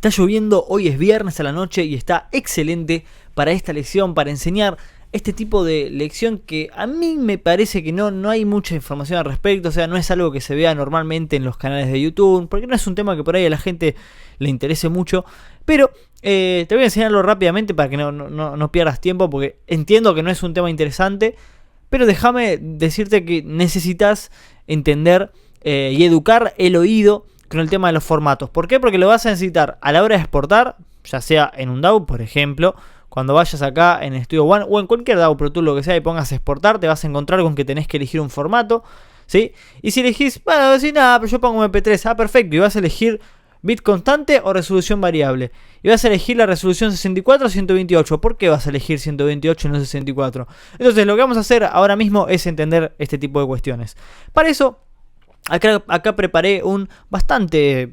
Está lloviendo, hoy es viernes a la noche y está excelente para esta lección, para enseñar este tipo de lección que a mí me parece que no hay mucha información al respecto. O sea, no es algo que se vea normalmente en los canales de YouTube, porque no es un tema que por ahí a la gente le interese mucho. Pero te voy a enseñarlo rápidamente para que no pierdas tiempo, porque entiendo que no es un tema interesante, pero déjame decirte que necesitas entender y educar el oído con el tema de los formatos. ¿Por qué? Porque lo vas a necesitar a la hora de exportar, ya sea en un DAW, por ejemplo. Cuando vayas acá en Studio One o en cualquier DAW Pro Tool, lo que sea, y pongas exportar, te vas a encontrar con que tenés que elegir un formato, ¿sí? Y si elegís, bueno, decís, nada, pero yo pongo MP3, ah, perfecto, y vas a elegir bit constante o resolución variable. Y vas a elegir la resolución 64 o 128. ¿Por qué vas a elegir 128 y no 64? Entonces, lo que vamos a hacer ahora mismo es entender este tipo de cuestiones. Para eso, acá preparé un bastante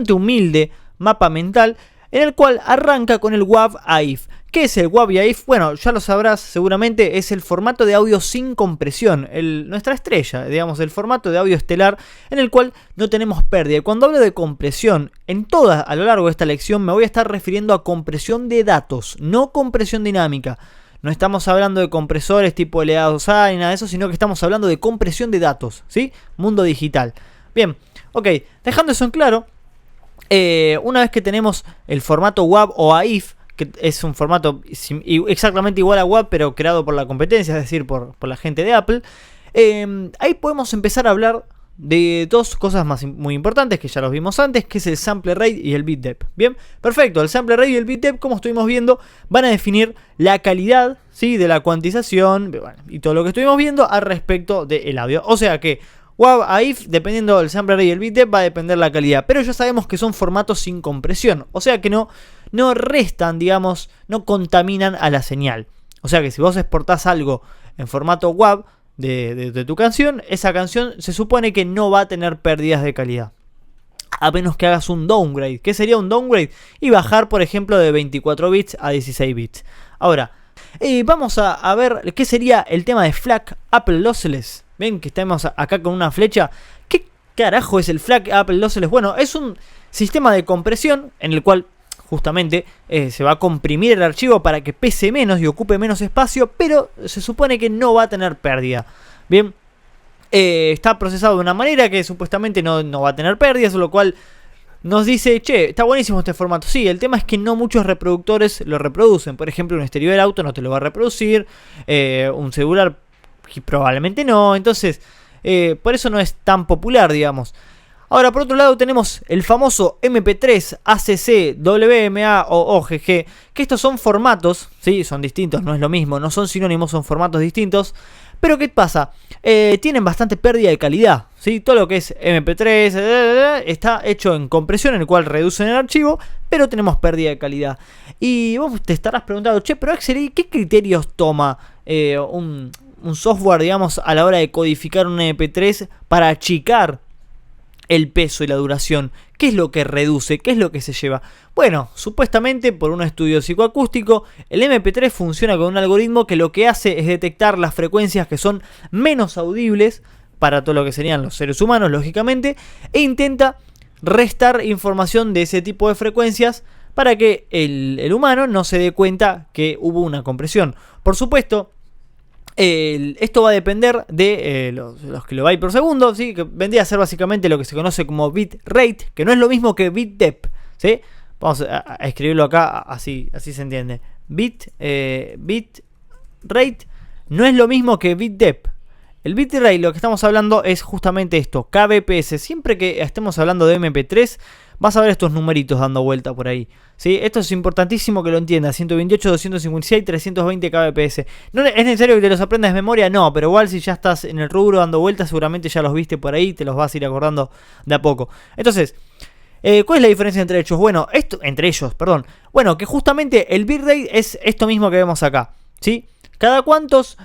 humilde mapa mental, en el cual arranca con el WAV AIF. ¿Qué es el WAV AIF? Bueno, ya lo sabrás seguramente, es el formato de audio sin compresión, nuestra estrella, digamos, el formato de audio estelar en el cual no tenemos pérdida. Cuando hablo de compresión, a lo largo de esta lección me voy a estar refiriendo a compresión de datos, no compresión dinámica. No estamos hablando de compresores tipo LA2A ni nada de eso, sino que estamos hablando de compresión de datos, ¿sí? Mundo digital. Bien, ok, dejando eso en claro, una vez que tenemos el formato WAV o AIF, que es un formato exactamente igual a WAV pero creado por la competencia, es decir, por la gente de Apple, ahí podemos empezar a hablar de dos cosas muy importantes que ya los vimos antes, que es el sample rate y el bit depth. Bien, perfecto, el sample rate y el bit depth, como estuvimos viendo, van a definir la calidad, ¿sí?, de la cuantización, bueno, y todo lo que estuvimos viendo al respecto del audio. O sea que WAV, AIF, dependiendo del sample rate y el bit depth, va a depender la calidad. Pero ya sabemos que son formatos sin compresión. O sea que no restan, digamos, no contaminan a la señal. O sea que si vos exportás algo en formato WAV de tu canción, esa canción se supone que no va a tener pérdidas de calidad. A menos que hagas un downgrade. ¿Qué sería un downgrade? Y bajar, por ejemplo, de 24 bits a 16 bits. Ahora, vamos a ver qué sería el tema de FLAC Apple Lossless. Ven que estamos acá con una flecha. ¿Qué carajo es el FLAC Apple Lossless? Bueno, es un sistema de compresión en el cual justamente se va a comprimir el archivo para que pese menos y ocupe menos espacio, pero se supone que no va a tener pérdida. Bien, está procesado de una manera que supuestamente no va a tener pérdidas, lo cual nos dice, che, está buenísimo este formato. Sí, el tema es que no muchos reproductores lo reproducen. Por ejemplo, un estéreo del auto no te lo va a reproducir, un celular probablemente no, entonces por eso no es tan popular, digamos. Ahora, por otro lado, tenemos el famoso MP3, ACC, WMA o OGG, que estos son formatos, sí, son distintos, no es lo mismo, no son sinónimos, son formatos distintos. Pero ¿qué pasa? Tienen bastante pérdida de calidad, ¿sí? Todo lo que es MP3 está hecho en compresión, en el cual reducen el archivo, pero tenemos pérdida de calidad. Y vos te estarás preguntando, che, pero Axel, ¿qué criterios toma un software, digamos, a la hora de codificar un MP3 para achicar el peso y la duración? ¿Qué es lo que reduce? ¿Qué es lo que se lleva? Bueno, supuestamente por un estudio psicoacústico, el MP3 funciona con un algoritmo que lo que hace es detectar las frecuencias que son menos audibles para todo lo que serían los seres humanos, lógicamente, e intenta restar información de ese tipo de frecuencias para que el humano no se dé cuenta que hubo una compresión. Por supuesto, esto va a depender de los kilobytes por segundo, ¿sí? Que vendría a ser básicamente lo que se conoce como bit rate, que no es lo mismo que bit depth, ¿sí? Vamos a escribirlo acá, así se entiende. Bit rate no es lo mismo que bit depth. El bit rate, lo que estamos hablando es justamente esto, kbps. Siempre que estemos hablando de MP3, vas a ver estos numeritos dando vuelta por ahí, ¿sí? Esto es importantísimo que lo entiendas. 128, 256, 320 kbps. ¿No es necesario que te los aprendas de memoria? No, pero igual si ya estás en el rubro dando vueltas, seguramente ya los viste por ahí, te los vas a ir acordando de a poco. Entonces, ¿cuál es la diferencia entre ellos? Bueno, Bueno, que justamente el bitrate es esto mismo que vemos acá, ¿sí?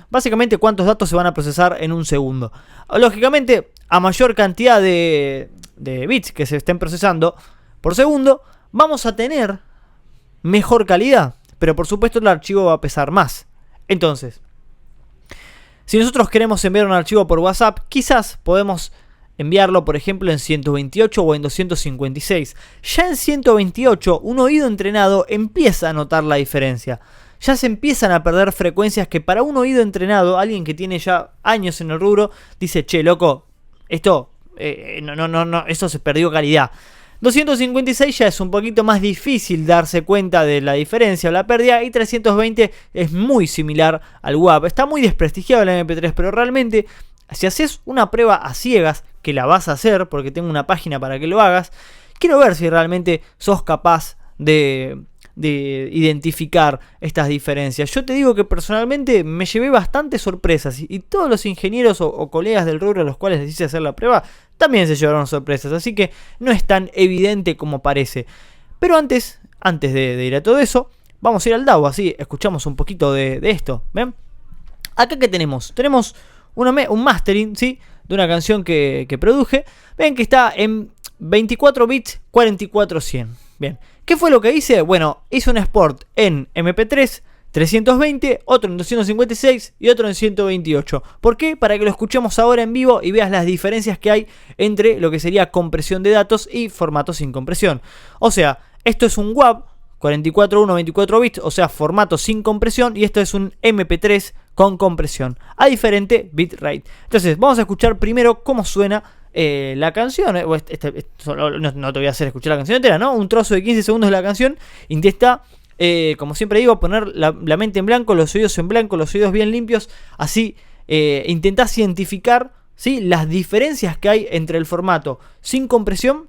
Básicamente cuántos datos se van a procesar en un segundo. Lógicamente, a mayor cantidad de bits que se estén procesando por segundo, vamos a tener mejor calidad, pero por supuesto el archivo va a pesar más. Entonces, si nosotros queremos enviar un archivo por WhatsApp, quizás podemos enviarlo, por ejemplo, en 128 o en 256. Ya en 128, un oído entrenado empieza a notar la diferencia. Ya se empiezan a perder frecuencias que para un oído entrenado, alguien que tiene ya años en el rubro, dice, che, loco, esto, no, eso se perdió calidad. 256 ya es un poquito más difícil darse cuenta de la diferencia o la pérdida, y 320 es muy similar al WAV. Está muy desprestigiado el MP3, pero realmente si haces una prueba a ciegas, que la vas a hacer porque tengo una página para que lo hagas, quiero ver si realmente sos capaz de identificar estas diferencias. Yo te digo que personalmente me llevé bastantes sorpresas, y todos los ingenieros o colegas del rubro a los cuales les hice hacer la prueba también se llevaron sorpresas, así que no es tan evidente como parece. Pero antes de ir a todo eso, vamos a ir al DAW, así escuchamos un poquito de esto. ¿Ven? Acá que tenemos un mastering, ¿sí?, de una canción que produje. Ven que está en 24 bits 4400. Bien, ¿qué fue lo que hice? Bueno, hice un export en MP3 320, otro en 256 y otro en 128. ¿Por qué? Para que lo escuchemos ahora en vivo y veas las diferencias que hay entre lo que sería compresión de datos y formato sin compresión. O sea, esto es un WAV 44.1 24 bits, o sea, formato sin compresión, y esto es un MP3 con compresión a diferente bitrate. Entonces, vamos a escuchar primero cómo suena la canción. No te voy a hacer escuchar la canción entera, ¿no? Un trozo de 15 segundos de la canción. Intenta, como siempre digo, poner la mente en blanco, los oídos en blanco, los oídos bien limpios. Así intentás identificar, ¿sí?, las diferencias que hay entre el formato sin compresión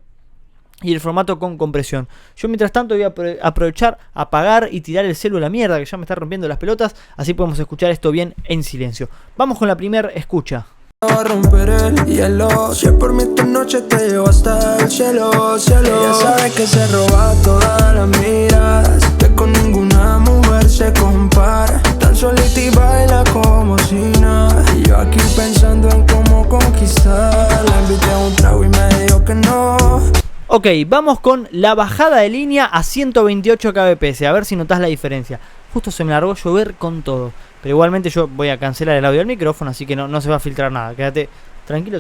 y el formato con compresión. Yo mientras tanto voy a aprovechar, apagar y tirar el celu a la mierda, que ya me está rompiendo las pelotas. Así podemos escuchar esto bien en silencio. Vamos con la primera escucha. A romper el hielo, si es por mí esta noche te llevo hasta el cielo, cielo. Ella sabe que se roba todas las miradas, que con ninguna mujer se compara. Tan solita y baila como si nada, y yo aquí pensando en cómo conquistarla. Invité a un trago y me dijo que no. Ok, vamos con la bajada de línea a 128 kbps, a ver si notás la diferencia. Justo se me largó llover con todo, pero igualmente yo voy a cancelar el audio del micrófono, así que no se va a filtrar nada. Quédate tranquilo.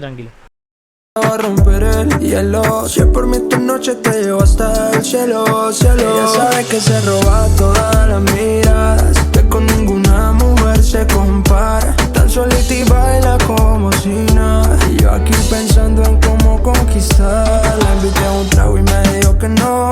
A romper el hielo, si es por mí esta noche te llevo hasta el cielo, cielo. Ella sabe que se roba todas las miradas, que con ninguna mujer se compara. Tan solita y baila como si nada, y yo aquí pensando en cómo conquistarla. Invité a un trago y me dijo que no.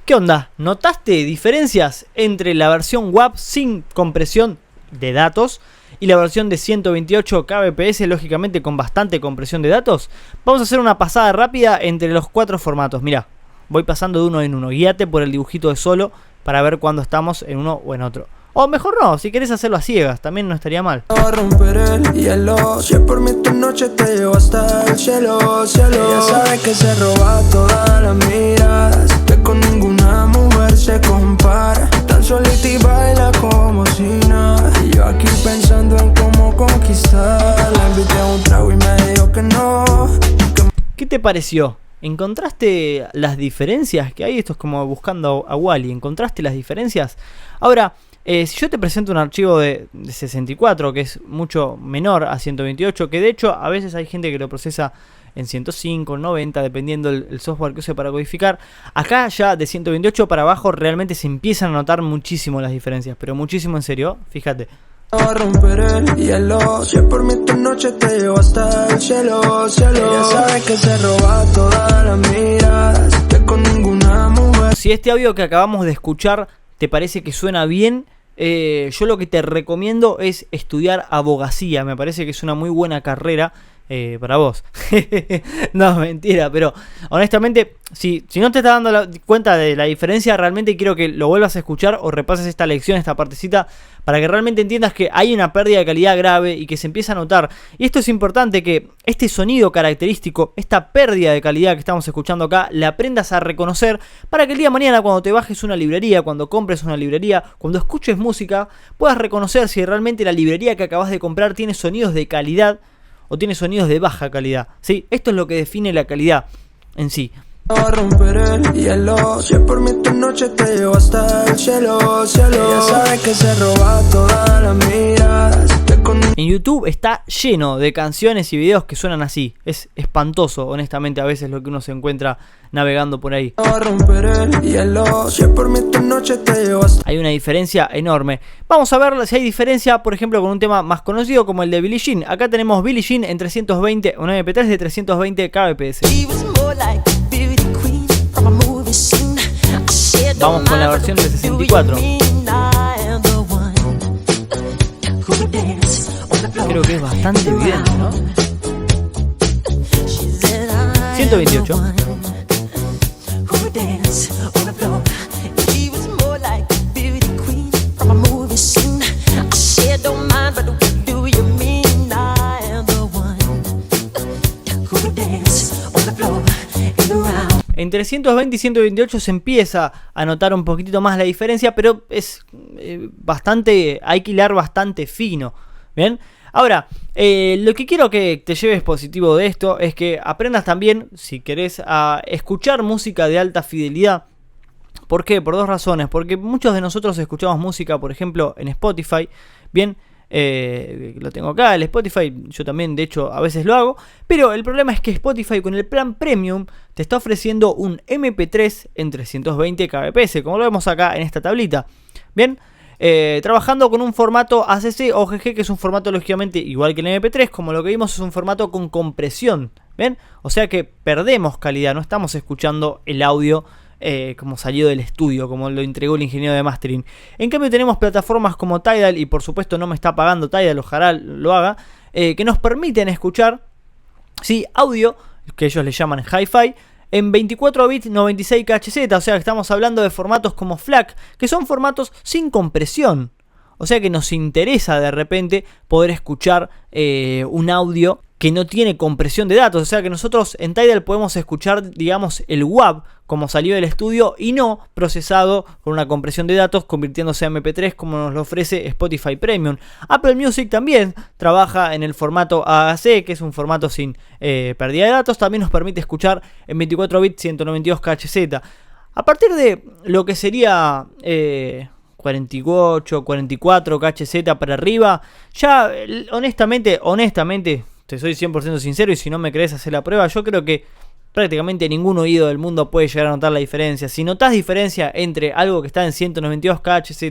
¿Qué onda? ¿Notaste diferencias entre la versión WAV sin compresión de datos y la versión de 128 kbps, lógicamente con bastante compresión de datos? Vamos a hacer una pasada rápida entre los cuatro formatos. Mirá, voy pasando de uno en uno. Guíate por el dibujito de solo para ver cuándo estamos en uno o en otro. O mejor no, si querés hacerlo a ciegas, también no estaría mal. A romper el hielo, si es por mí esta noche te llevo hasta el cielo, cielo. Ella sabe que se roba todas las miradas, que con ninguna mujer se compara. Tan solita y baila como si nada, y yo aquí pensando en cómo conquistarla. Invité a un trago y me dijo que no. ¿Qué te pareció? ¿Encontraste las diferencias que hay? Esto es como buscando a Wally. ¿Encontraste las diferencias? Ahora, si yo te presento un archivo de 64, que es mucho menor a 128, que de hecho a veces hay gente que lo procesa en 105, 90, dependiendo el software que use para codificar. Acá ya de 128 para abajo realmente se empiezan a notar muchísimo las diferencias, pero muchísimo en serio, fíjate. A romper el hielo, si es por mí esta noche te llevo hasta el cielo, cielo. Ella sabe que se roba todas las miradas, que con ninguna mujer. Si este audio que acabamos de escuchar te parece que suena bien, yo lo que te recomiendo es estudiar abogacía. Me parece que es una muy buena carrera para vos. No, mentira, pero honestamente, si no te estás dando cuenta de la diferencia, realmente quiero que lo vuelvas a escuchar o repases esta lección, esta partecita, para que realmente entiendas que hay una pérdida de calidad grave y que se empieza a notar. Y esto es importante, que este sonido característico, esta pérdida de calidad que estamos escuchando acá, la aprendas a reconocer, para que el día de mañana, cuando te bajes una librería, cuando compres una librería, cuando escuches música, puedas reconocer si realmente la librería que acabas de comprar tiene sonidos de calidad o tiene sonidos de baja calidad, ¿sí? Esto es lo que define la calidad en sí. A romper el hielo, si es por mí esta noche te llevo hasta el cielo, cielo. Ella sabe que se roba todas las miradas, que con En YouTube está lleno de canciones y videos que suenan así. Es espantoso, honestamente, a veces lo que uno se encuentra navegando por ahí. Hay una diferencia enorme. Vamos a ver si hay diferencia, por ejemplo, con un tema más conocido como el de Billie Jean. Acá tenemos Billie Jean en 320, un MP3 de 320 kbps. Vamos con la versión de 64. Creo que es bastante evidente, ¿no? 128. Entre 120 y 128 se empieza a notar un poquitito más la diferencia, pero es bastante, hay que hilar bastante fino. Bien, ahora, lo que quiero que te lleves positivo de esto es que aprendas también, si querés, a escuchar música de alta fidelidad. ¿Por qué? Por dos razones. Porque muchos de nosotros escuchamos música, por ejemplo, en Spotify. Bien, lo tengo acá, el Spotify, yo también de hecho a veces lo hago, pero el problema es que Spotify con el plan Premium te está ofreciendo un MP3 en 320 kbps, como lo vemos acá en esta tablita. Bien, trabajando con un formato ACC o GG, que es un formato lógicamente igual que el MP3, como lo que vimos es un formato con compresión. Bien, o sea que perdemos calidad, no estamos escuchando el audio como salió del estudio, como lo entregó el ingeniero de mastering. En cambio tenemos plataformas como Tidal, y por supuesto no me está pagando Tidal, ojalá lo haga, que nos permiten escuchar, ¿sí?, audio, que ellos le llaman hi-fi, en 24 bits 96 kHz, o sea que estamos hablando de formatos como FLAC, que son formatos sin compresión. O sea que nos interesa de repente poder escuchar un audio que no tiene compresión de datos. O sea que nosotros en Tidal podemos escuchar, digamos, el WAV como salió del estudio y no procesado con una compresión de datos, convirtiéndose a MP3 como nos lo ofrece Spotify Premium. Apple Music también trabaja en el formato AAC, que es un formato sin pérdida de datos. También nos permite escuchar en 24 bits 192 kHz. A partir de lo que sería 48, 44 kHz para arriba, ya honestamente, te soy 100% sincero, y si no me crees hacer la prueba, yo creo que prácticamente ningún oído del mundo puede llegar a notar la diferencia. Si notás diferencia entre algo que está en 192 kHz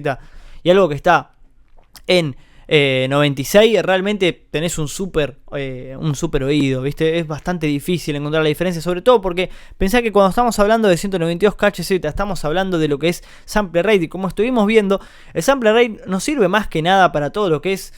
y algo que está en 96, realmente tenés un super oído, ¿viste? Es bastante difícil encontrar la diferencia, sobre todo porque pensá que cuando estamos hablando de 192 kHz estamos hablando de lo que es sample rate, y como estuvimos viendo, el sample rate nos sirve más que nada para todo lo que es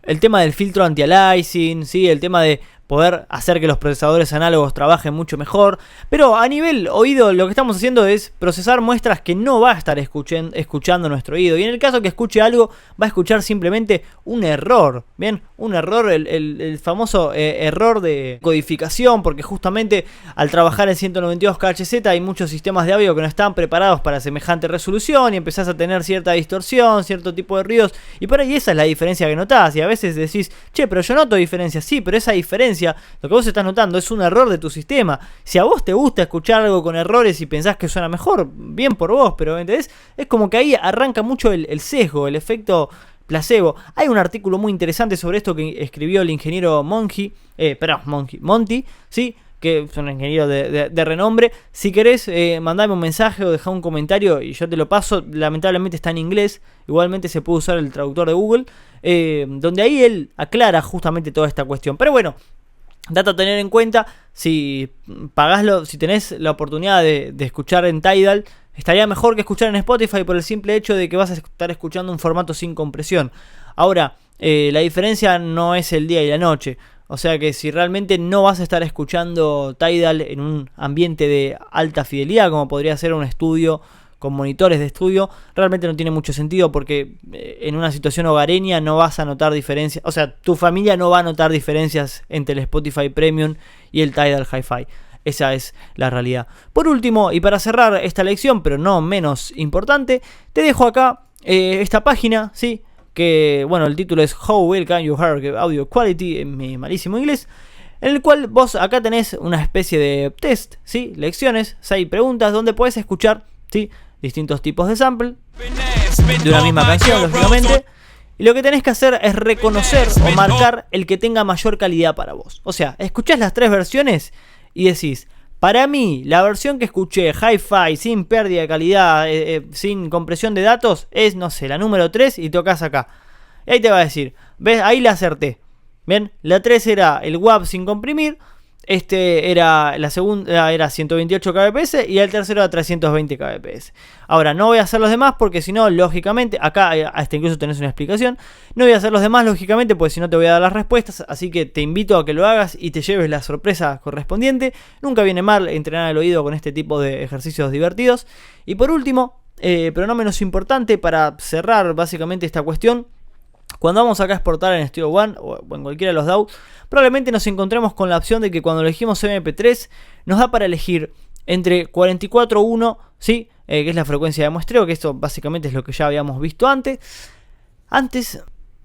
el tema del filtro anti-aliasing, ¿sí?, el tema de poder hacer que los procesadores análogos trabajen mucho mejor. Pero a nivel oído lo que estamos haciendo es procesar muestras que no va a estar escuchando nuestro oído. Y en el caso que escuche algo, va a escuchar simplemente un error. Bien, un error, el famoso error de codificación, porque justamente al trabajar en 192 kHz hay muchos sistemas de audio que no están preparados para semejante resolución y empezás a tener cierta distorsión, cierto tipo de ruidos. Y por ahí esa es la diferencia que notás. Y a veces decís, che, pero yo noto diferencia. Sí, pero esa diferencia, lo que vos estás notando es un error de tu sistema. Si a vos te gusta escuchar algo con errores y pensás que suena mejor, bien por vos, pero ¿entendés? Es como que ahí arranca mucho el sesgo, el efecto placebo. Hay un artículo muy interesante sobre esto que escribió el ingeniero Monty, ¿sí?, que es un ingeniero de renombre. Si querés, mandame un mensaje o dejá un comentario y yo te lo paso. Lamentablemente está en inglés, igualmente se puede usar el traductor de Google, donde ahí él aclara justamente toda esta cuestión. Pero bueno, dato a tener en cuenta, si tenés la oportunidad de escuchar en Tidal, estaría mejor que escuchar en Spotify por el simple hecho de que vas a estar escuchando un formato sin compresión. Ahora, la diferencia no es el día y la noche. O sea que si realmente no vas a estar escuchando Tidal en un ambiente de alta fidelidad, como podría ser un estudio con monitores de estudio, realmente no tiene mucho sentido, porque en una situación hogareña no vas a notar diferencias. O sea, tu familia no va a notar diferencias entre el Spotify Premium y el Tidal Hi-Fi. Esa es la realidad. Por último, y para cerrar esta lección, pero no menos importante, te dejo acá esta página, ¿sí?, que, bueno, el título es How Well Can You Hear Audio Quality, en mi malísimo inglés, en el cual vos acá tenés una especie de test, ¿sí?, lecciones, 6 preguntas, donde podés escuchar, ¿sí?, distintos tipos de sample de una misma canción, lógicamente. Y lo que tenés que hacer es reconocer o marcar el que tenga mayor calidad para vos. O sea, escuchás las 3 versiones y decís, para mí, la versión que escuché, hi-fi, sin pérdida de calidad, sin compresión de datos, es, no sé, la número 3 y tocas acá. Y ahí te va a decir, ¿ves? Ahí la acerté. Bien, la 3 era el WAV sin comprimir. La segunda era 128 kbps y el tercero era 320 kbps. Ahora, no voy a hacer los demás porque si no, lógicamente, acá hasta incluso tenés una explicación. No voy a hacer los demás, lógicamente, porque si no te voy a dar las respuestas. Así que te invito a que lo hagas y te lleves la sorpresa correspondiente. Nunca viene mal entrenar el oído con este tipo de ejercicios divertidos. Y por último, pero no menos importante, para cerrar básicamente esta cuestión, cuando vamos acá a exportar en Studio One o en cualquiera de los DAW, probablemente nos encontremos con la opción de que cuando elegimos MP3 nos da para elegir entre 44.1, ¿sí? Que es la frecuencia de muestreo, que esto básicamente es lo que ya habíamos visto antes.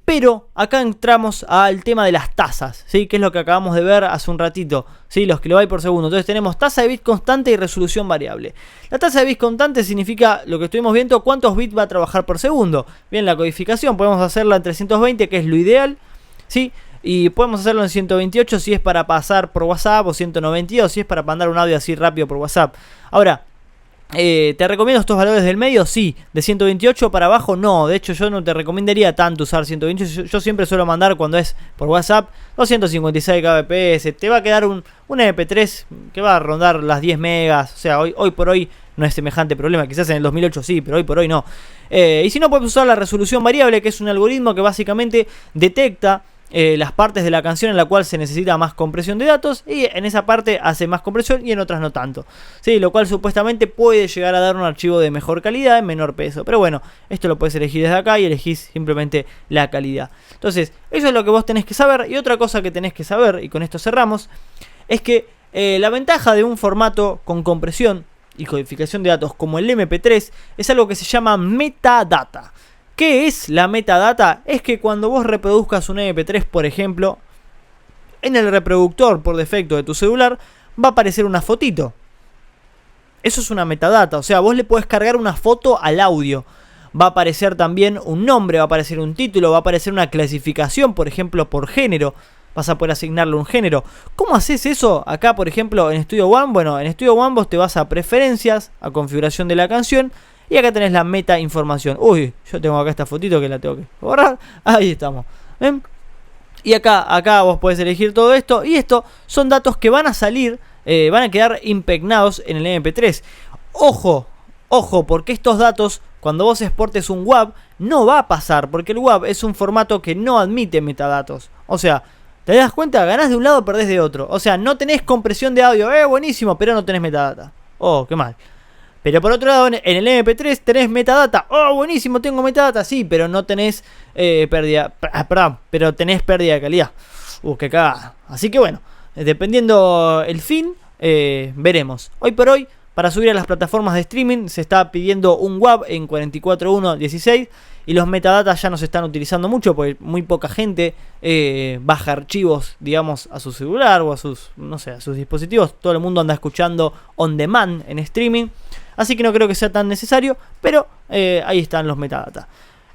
Pero acá entramos al tema de las tasas, ¿sí? Que es lo que acabamos de ver hace un ratito, ¿sí? Los kilobytes por segundo. Entonces tenemos tasa de bit constante y resolución variable. La tasa de bit constante significa lo que estuvimos viendo, cuántos bits va a trabajar por segundo. Bien, la codificación podemos hacerla en 320, que es lo ideal, ¿sí? Y podemos hacerlo en 128 si es para pasar por WhatsApp, o 192 si es para mandar un audio así rápido por WhatsApp. Ahora, ¿te recomiendo estos valores del medio? Sí. ¿De 128 para abajo? No. De hecho, yo no te recomendaría tanto usar 128. Yo siempre suelo mandar cuando es por WhatsApp 256 kbps. Te va a quedar un MP3 que va a rondar las 10 megas. O sea, hoy por hoy no es semejante problema. Quizás en el 2008 sí, pero hoy por hoy no. Y si no, puedes usar la resolución variable, que es un algoritmo que básicamente detecta las partes de la canción en la cual se necesita más compresión de datos, y en esa parte hace más compresión y en otras no tanto, ¿sí? Lo cual supuestamente puede llegar a dar un archivo de mejor calidad en menor peso, pero bueno, esto lo puedes elegir desde acá y elegís simplemente la calidad. Entonces, eso es lo que vos tenés que saber. Y otra cosa que tenés que saber, y con esto cerramos, es que la ventaja de un formato con compresión y codificación de datos como el MP3 es algo que se llama metadata. ¿Qué es la metadata? Es que cuando vos reproduzcas un MP3, por ejemplo, en el reproductor por defecto de tu celular va a aparecer una fotito. Eso es una metadata, o sea, vos le podés cargar una foto al audio. Va a aparecer también un nombre, va a aparecer un título, va a aparecer una clasificación, por ejemplo, por género. Vas a poder asignarle un género. ¿Cómo haces eso acá, por ejemplo, en Studio One? Bueno, en Studio One vos te vas a preferencias, a configuración de la canción, y acá tenés la meta información. Uy, yo tengo acá esta fotito que la tengo que borrar. Ahí estamos. ¿Ven? Y acá vos podés elegir todo esto. Y esto son datos que van a salir, van a quedar impregnados en el MP3. Ojo, porque estos datos, cuando vos exportes un WAV, no va a pasar. Porque el WAV es un formato que no admite metadatos. O sea, ¿te das cuenta? Ganás de un lado, perdés de otro. O sea, no tenés compresión de audio. Buenísimo, pero no tenés metadata. Oh, qué mal. Pero por otro lado, en el MP3 tenés metadata. Oh, buenísimo, tengo metadata. Sí, pero no tenés pero tenés pérdida de calidad. Qué cagada. Así que bueno, dependiendo el fin, veremos. Hoy por hoy, para subir a las plataformas de streaming, se está pidiendo un WAV en 44.1.16. Y los metadatas ya no se están utilizando mucho porque muy poca gente baja archivos, digamos, a su celular o a sus, no sé, a sus dispositivos. Todo el mundo anda escuchando on demand en streaming. Así que no creo que sea tan necesario, pero ahí están los metadatas.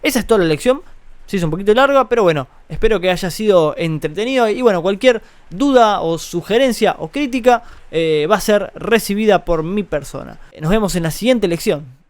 Esa es toda la lección. Se hizo un poquito larga, pero bueno, espero que haya sido entretenido. Y bueno, cualquier duda o sugerencia o crítica va a ser recibida por mi persona. Nos vemos en la siguiente lección.